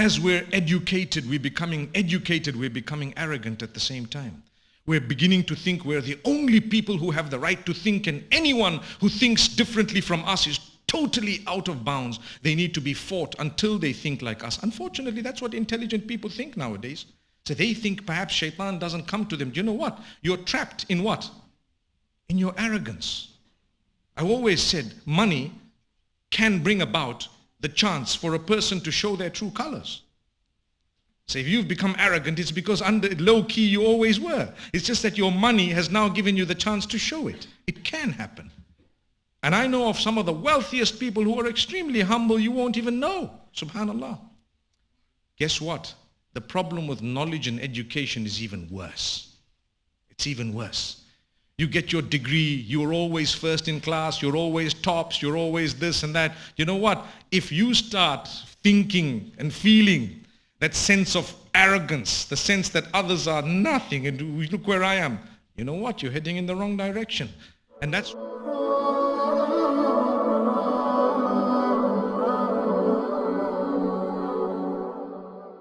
as we're educated, we're becoming arrogant at the same time. We're beginning to think we're the only people who have the right to think, and anyone who thinks differently from us is totally out of bounds. They need to be fought until they think like us. Unfortunately, that's what intelligent people think nowadays. So they think perhaps shaitan doesn't come to them. Do you know what? You're trapped in what? In your arrogance. I've always said money can bring about the chance for a person to show their true colors. So if you've become arrogant, it's because under low key you always were. It's just that your money has now given you the chance to show it. It can happen. And I know of some of the wealthiest people who are extremely humble, you won't even know. Subhanallah. Guess what? The problem with knowledge and education is even worse. It's even worse. You get your degree, you're always first in class, you're always tops, you're always this and that. You know what? If you start thinking and feeling that sense of arrogance, the sense that others are nothing, and look where I am, you know what? You're heading in the wrong direction. And that's